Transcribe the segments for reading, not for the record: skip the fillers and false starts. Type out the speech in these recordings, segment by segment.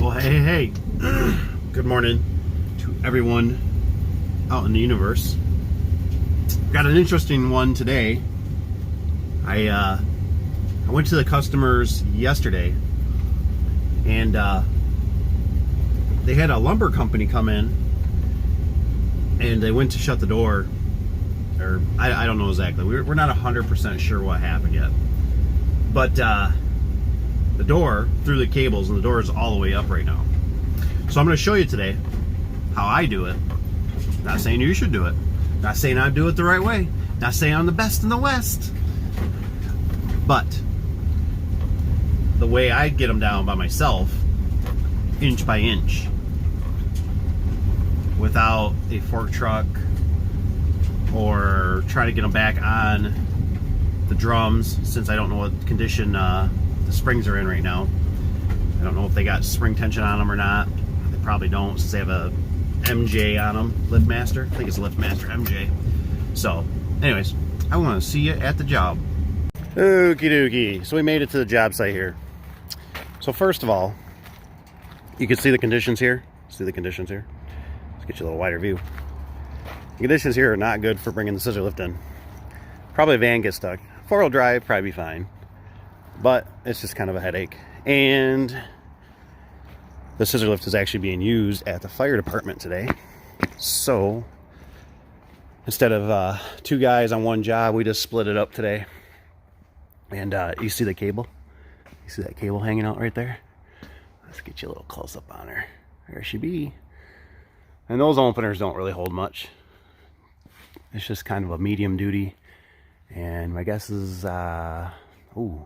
Well, hey. Good morning to everyone out in the universe. Got an interesting one today. I went to the customers yesterday, and they had a lumber company come in, and they went to shut the door, or I don't know exactly. We're not 100% sure what happened yet, but the door through the cables, and the door is all the way up right now. So I'm going to show you today how I do it. Not saying you should do it. Not saying I do it the right way. Not saying I'm the best in the West. But the way I get them down by myself, inch by inch, without a fork truck or try to get them back on the drums, since I don't know what condition the springs are in right now. I don't know if they got spring tension on them or not. They probably don't, since they have a MJ on them, LiftMaster. I think it's LiftMaster MJ. So, anyways, I want to see you at the job. Okie dokie. So we made it to the job site here. So first of all, you can see the conditions here. See the conditions here? Let's get you a little wider view. The conditions here are not good for bringing the scissor lift in. Probably a van gets stuck. Four-wheel drive, probably be fine. But it's just kind of a headache. And the scissor lift is actually being used at the fire department today. So instead of two guys on one job, we just split it up today. And you see the cable? You see that cable hanging out right there? Let's get you a little close up on her. There she be. And those openers don't really hold much. It's just kind of a medium duty. And my guess is, ooh,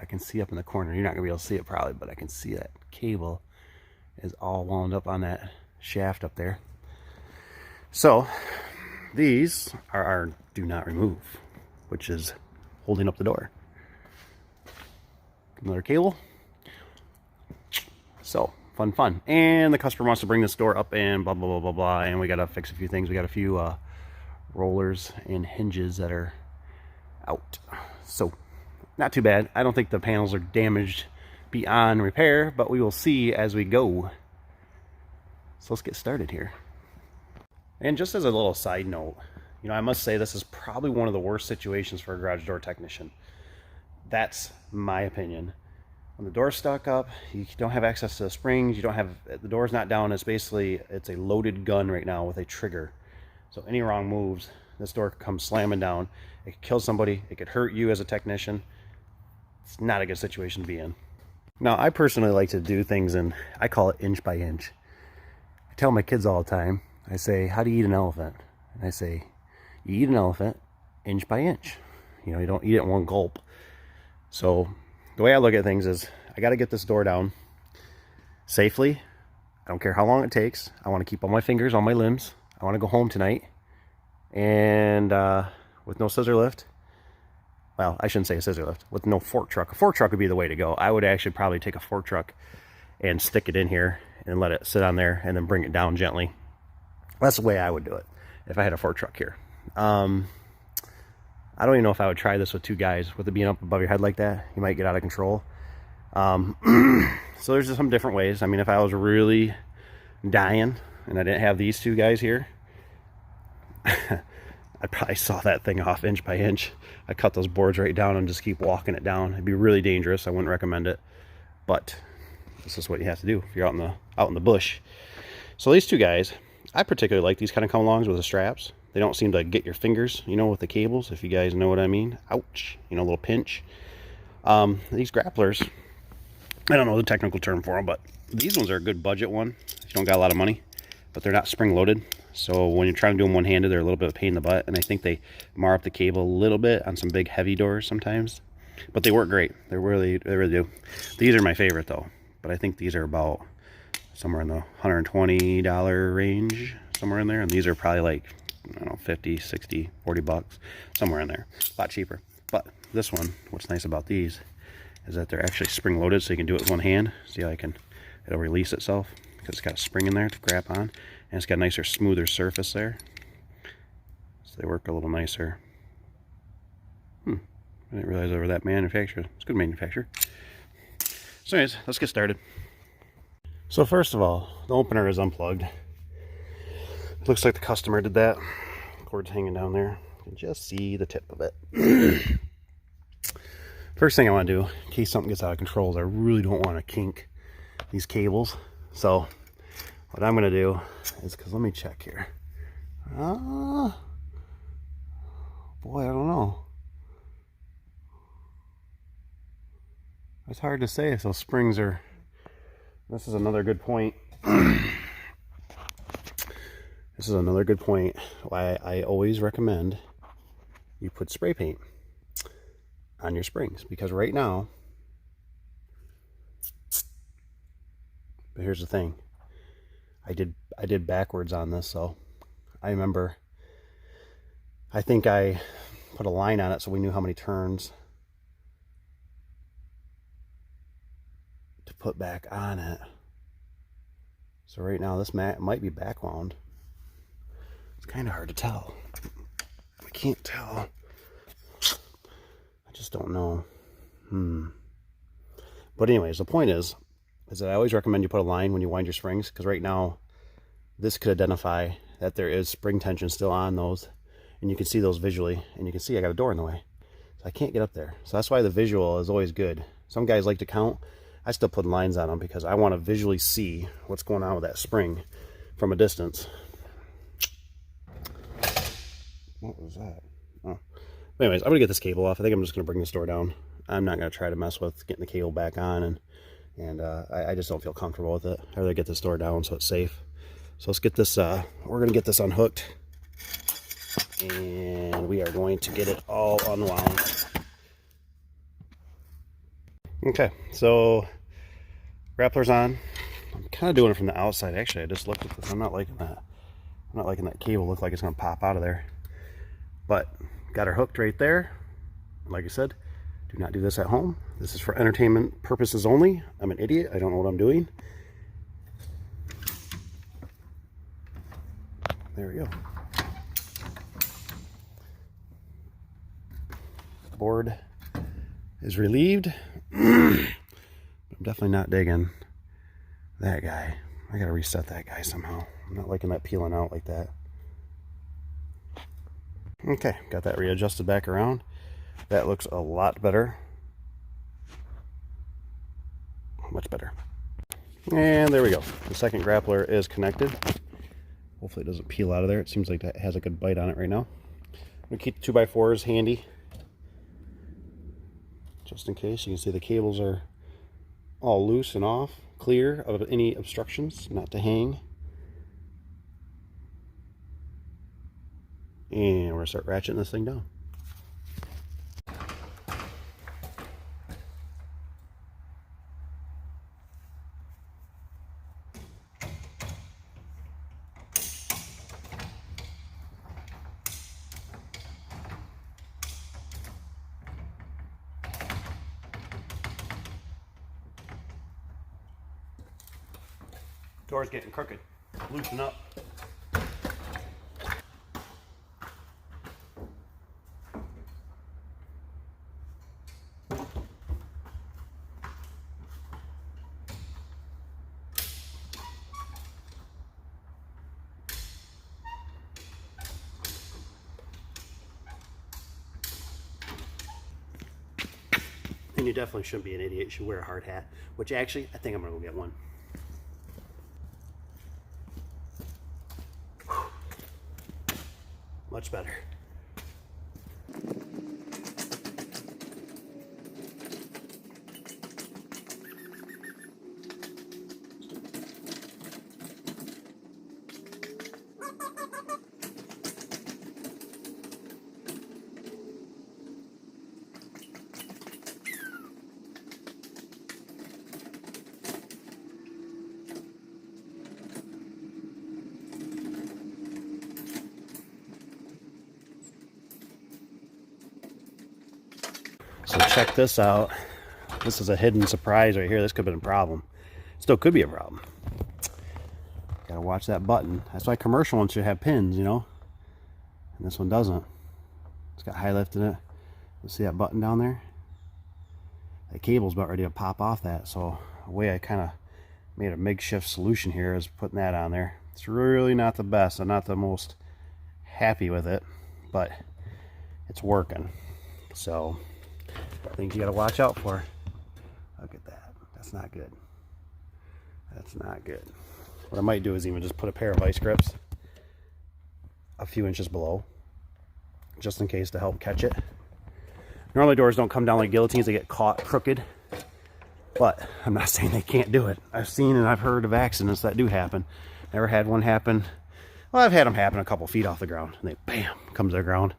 I can see up in the corner. You're not gonna be able to see it probably, but I can see that cable is all wound up on that shaft up there. So these are our do not remove, which is holding up the door. Another cable. So fun. And the customer wants to bring this door up and blah blah blah blah blah, and we gotta fix a few things. We got a few rollers and hinges that are out. So not too bad. I don't think the panels are damaged beyond repair, but we will see as we go. So let's get started here. And just as a little side note, I must say this is probably one of the worst situations for a garage door technician. That's my opinion. When the door's stuck up, you don't have access to the springs, the door's not down. It's a loaded gun right now with a trigger. So any wrong moves, this door comes slamming down. It could kill somebody. It could hurt you as a technician. It's not a good situation to be in. Now, I personally like to do things I call it inch by inch. I tell my kids all the time, I say, how do you eat an elephant? And I say, you eat an elephant inch by inch. You don't eat it in one gulp. So the way I look at things is, I got to get this door down safely. I don't care how long it takes. I want to keep all my fingers on my limbs. I want to go home tonight. And with no scissor lift, well, I shouldn't say a scissor lift, with no fork truck. A fork truck would be the way to go. I would actually probably take a fork truck and stick it in here and let it sit on there and then bring it down gently. That's the way I would do it if I had a fork truck here. I don't even know if I would try this with two guys. With it being up above your head like that, you might get out of control. So there's just some different ways. I mean, if I was really dying and I didn't have these two guys here, I probably saw that thing off inch by inch. I cut those boards right down and just keep walking it down. It'd be really dangerous. I wouldn't recommend it, but this is what you have to do if you're out in the bush. So these two guys, I particularly like these kind of come-alongs with the straps. They don't seem to get your fingers, with the cables, if you guys know what I mean. Ouch, a little pinch. These grapplers, I don't know the technical term for them, but these ones are a good budget one if you don't got a lot of money, but they're not spring-loaded. So when you're trying to do them one-handed, they're a little bit of a pain in the butt, and I think they mar up the cable a little bit on some big heavy doors sometimes. But they work great. They really do. These are my favorite though, but I think these are about somewhere in the $120 range, somewhere in there, and these are probably like, I don't know, 50, 60, 40 bucks, somewhere in there. A lot cheaper. But this one, what's nice about these is that they're actually spring-loaded, so you can do it with one hand. See how it'll release itself because it's got a spring in there to grab on. And it's got a nicer, smoother surface there. So they work a little nicer. I didn't realize they were that manufactured. It's a good manufacturer. So anyways, let's get started. So first of all, the opener is unplugged. Looks like the customer did that. Cord's hanging down there. You can just see the tip of it. First thing I want to do, in case something gets out of control, is I really don't want to kink these cables. So what I'm going to do is, because let me check here. Boy, I don't know. It's hard to say if those springs are... This is another good point. This is another good point why I always recommend you put spray paint on your springs, because right now, but here's the thing, I did backwards on this. So I remember, I think I put a line on it so we knew how many turns to put back on it. So right now this might be back wound. It's kind of hard to tell. I can't tell. I just don't know. But anyways, the point is that I always recommend you put a line when you wind your springs, because right now this could identify that there is spring tension still on those, and you can see those visually, and you can see I got a door in the way, so I can't get up there. So that's why the visual is always good. Some guys like to count. I still put lines on them because I want to visually see what's going on with that spring from a distance. What was that? Oh. But anyways, I'm going to get this cable off. I think I'm just going to bring this door down. I'm not going to try to mess with getting the cable back on, and I just don't feel comfortable with it. I'd rather get this door down so it's safe. So let's get this, we're going to get this unhooked, and we are going to get it all unwound. Okay, so Grapplers on. I'm kind of doing it from the outside. Actually, I just looked at this. I'm not liking that. I'm not liking that cable look like it's going to pop out of there. But got her hooked right there. Like I said, do not do this at home. This is for entertainment purposes only. I'm an idiot. I don't know what I'm doing. There we go. Board is relieved. I'm definitely not digging that guy. I gotta reset that guy somehow. I'm not liking that peeling out like that. Okay, got that readjusted back around. That looks a lot better. Much better. And there we go. The second grappler is connected. Hopefully it doesn't peel out of there. It seems like that has a good bite on it right now. I'm gonna keep the 2x4s handy, just in case. You can see the cables are all loose and off, clear of any obstructions, not to hang. And we're going to start ratcheting this thing down. Door's getting crooked. Loosen up. And you definitely shouldn't be an idiot. You should wear a hard hat, which actually, I think I'm going to go get one. Much better. So check this out. This is a hidden surprise right here. This could have been a problem. Still could be a problem. Gotta watch that button. That's why commercial ones should have pins, you know? And this one doesn't. It's got high lift in it. You see that button down there? That cable's about ready to pop off that. So the way I kind of made a makeshift solution here, is putting that on there. It's really not the best. I'm not the most happy with it, but it's working. So things you got to watch out for. Look at that. That's not good. That's not good. What I might do is even just put a pair of vice grips a few inches below, just in case to help catch it. Normally doors don't come down like guillotines, they get caught crooked, but I'm not saying they can't do it. I've seen and I've heard of accidents that do happen. Never had one happen. Well, I've had them happen a couple feet off the ground, and they bam comes to the ground.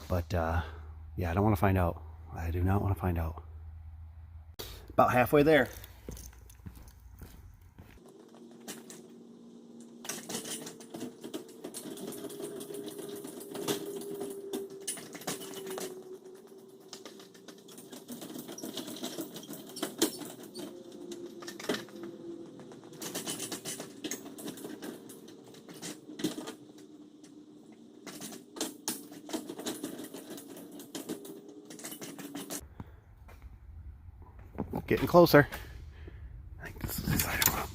But yeah, I don't want to find out. I do not want to find out. About halfway there. Getting closer. I think this is the side I want.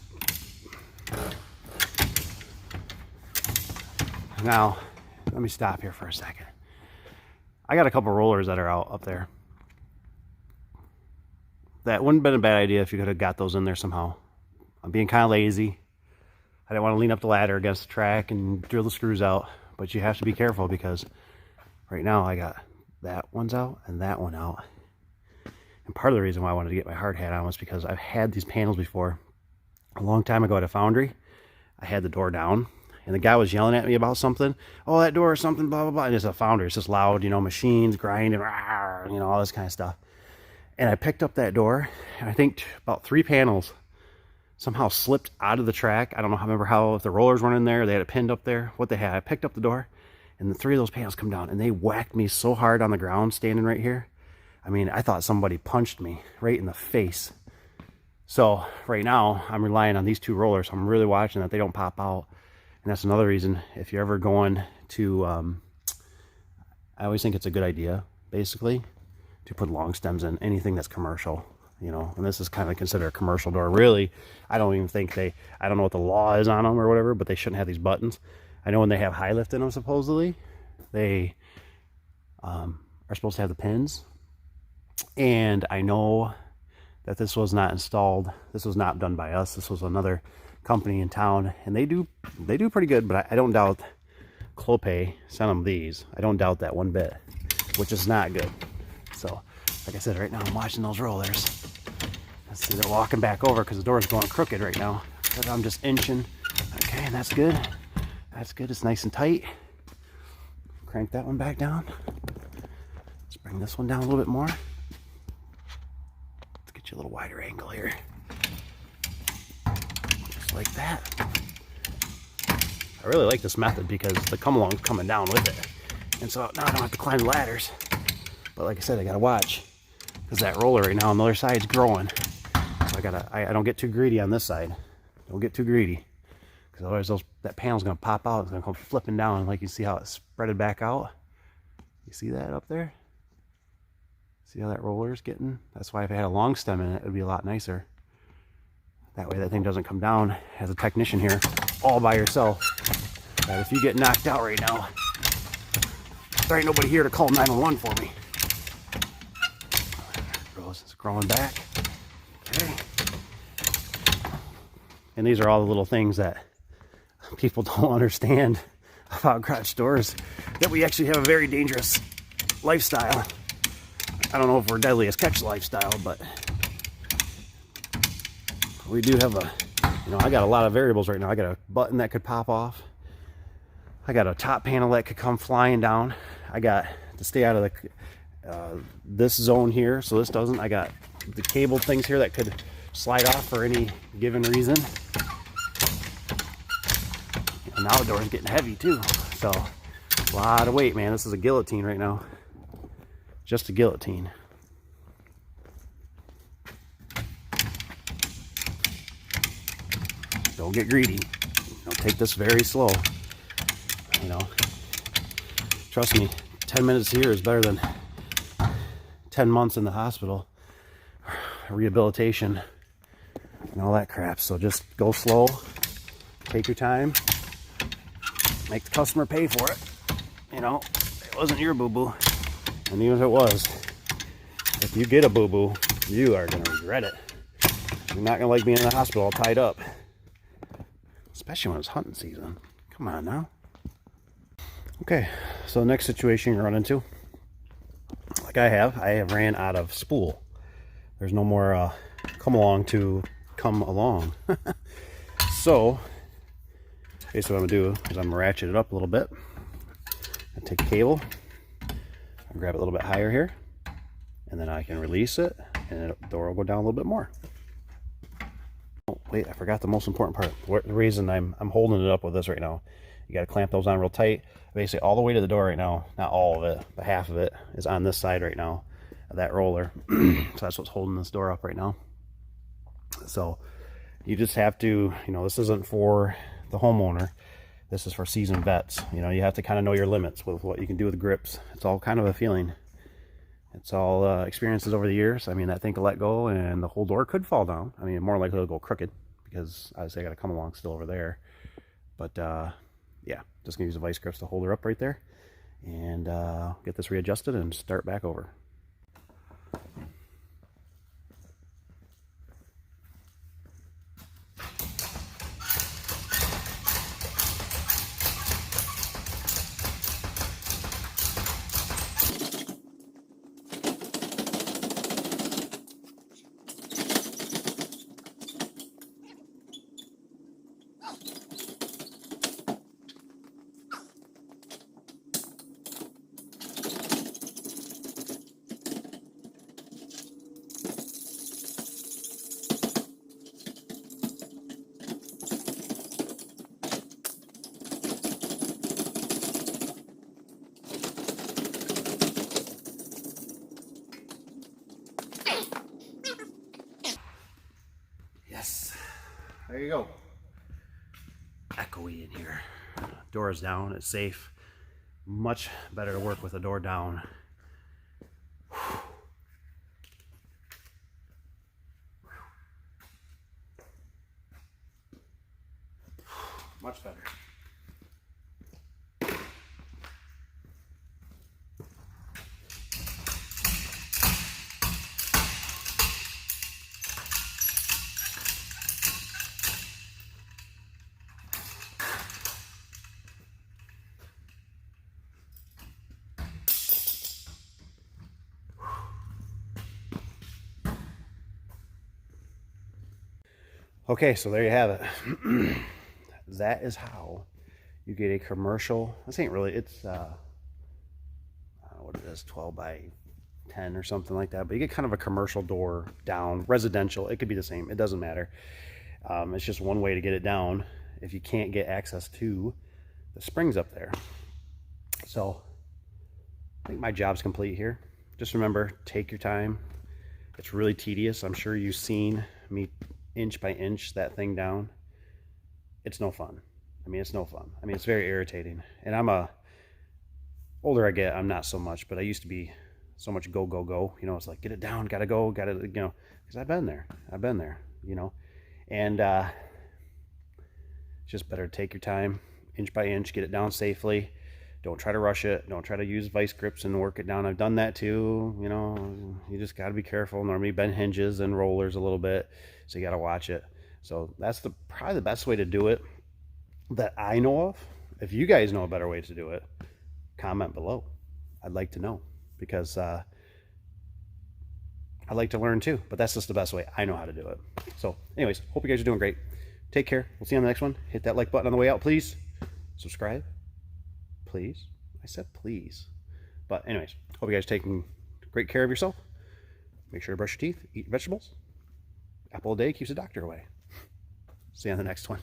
Now, let me stop here for a second. I got a couple rollers that are out up there. That wouldn't have been a bad idea if you could have got those in there somehow. I'm being kind of lazy. I didn't want to lean up the ladder against the track and drill the screws out. But you have to be careful because right now I got that one's out and that one out. And part of the reason why I wanted to get my hard hat on was because I've had these panels before. A long time ago at a foundry, I had the door down, and the guy was yelling at me about something. Oh, that door or something, blah, blah, blah. And it's a foundry. It's just loud, you know, machines grinding, you know, all this kind of stuff. And I picked up that door, and I think about 3 panels somehow slipped out of the track. I don't know, I remember how, if the rollers weren't in there, they had it pinned up there, what they had. I picked up the door, and the 3 of those panels come down, and they whacked me so hard on the ground standing right here. I mean, I thought somebody punched me right in the face. So right now, I'm relying on these 2 rollers. I'm really watching that they don't pop out. And that's another reason, if you're ever going to, I always think it's a good idea, basically, to put long stems in anything that's commercial, you know. And this is kind of considered a commercial door. Really, I don't even think I don't know what the law is on them or whatever, but they shouldn't have these buttons. I know when they have high lift in them, supposedly, they are supposed to have the pins. And I know that this was not installed. This was not done by us. This was another company in town, and they do pretty good. But I don't doubt Clopay sent them these. I don't doubt that one bit, which is not good. So, like I said, right now I'm watching those rollers. Let's see, they're walking back over because the door's going crooked right now. But I'm just inching. Okay, and that's good. That's good. It's nice and tight. Crank that one back down. Let's bring this one down a little bit more. A little wider angle here, just like that. I really like this method because the come along is coming down with it, and so now I don't have to climb the ladders. But like I said, I gotta watch because that roller right now on the other side is growing. So I don't get too greedy on this side. Don't get too greedy because otherwise that panel's gonna pop out. It's gonna come flipping down, like you see how it's spreaded back out. You see that up there? See how that roller is getting? That's why if I had a long stem in it, it would be a lot nicer. That way that thing doesn't come down as a technician here all by yourself. But if you get knocked out right now, there ain't nobody here to call 911 for me. It's growing back. Okay. And these are all the little things that people don't understand about garage doors, that we actually have a very dangerous lifestyle. I don't know if we're deadly as catch lifestyle, but we do have I got a lot of variables right now. I got a button that could pop off. I got a top panel that could come flying down. I got to stay out of this zone here, so this doesn't. I got the cable things here that could slide off for any given reason. And now the door's getting heavy too, so a lot of weight, man. This is a guillotine right now. Just a guillotine. Don't get greedy. Take this very slow. Trust me, 10 minutes here is better than 10 months in the hospital. Rehabilitation. and all that crap. So just go slow, take your time, make the customer pay for it. You know, it wasn't your boo-boo. And even if it was, if you get a boo-boo, you are going to regret it. You're not going to like being in the hospital all tied up. Especially when it's hunting season. Come on now. Okay, so the next situation you run into, like I have ran out of spool. There's no more come along to come along. So basically what I'm going to do is I'm going to ratchet it up a little bit. I take a cable, I grab it a little bit higher here, and then I can release it, and the door will go down a little bit more. Oh, wait, I forgot the most important part. The reason I'm holding it up with this right now, you got to clamp those on real tight. Basically all the way to the door right now, not all of it, but half of it is on this side right now of that roller. So that's what's holding this door up right now. So you just have to, you know, this isn't for the homeowner. This is for seasoned vets. You know, you have to kind of know your limits with what you can do with grips. It's all kind of a feeling. It's all experiences over the years. I mean, that thing could let go and the whole door could fall down. I mean, more likely it'll go crooked because obviously I got to come along still over there. But yeah, just gonna use the vice grips to hold her up right there and get this readjusted and start back over. Yes, there you go. Echoey in here. Door is down, it's safe. Much better to work with the door down. Much better. Okay, so there you have it. That is how you get a commercial. This ain't really, it's what it is, 12 by 10 or something like that, but you get kind of a commercial door down. Residential, it could be the same, it doesn't matter. It's just one way to get it down if you can't get access to the springs up there. So I think my job's complete here. Just remember, take your time. It's really tedious. I'm sure you've seen me inch by inch that thing down. It's no fun. I mean, it's no fun. I mean, it's very irritating. And older I get, I'm not so much, but I used to be so much go, go, go. You know, it's like, get it down, gotta go, gotta, you know, because I've been there, you know. And it's just better to take your time, inch by inch, get it down safely. Don't try to rush it. Don't try to use vice grips and work it down. I've done that too. You know, you just got to be careful. Normally bend hinges and rollers a little bit, so you got to watch it. So that's probably the best way to do it that I know of. If you guys know a better way to do it, comment below. I'd like to know, because I'd like to learn too, but that's just the best way I know how to do it. So anyways, hope you guys are doing great. Take care. We'll see you on the next one. Hit that like button on the way out, please. Subscribe. Please. I said please. But anyways, hope you guys are taking great care of yourself. Make sure to brush your teeth, eat vegetables. Apple a day keeps the doctor away. See you on the next one.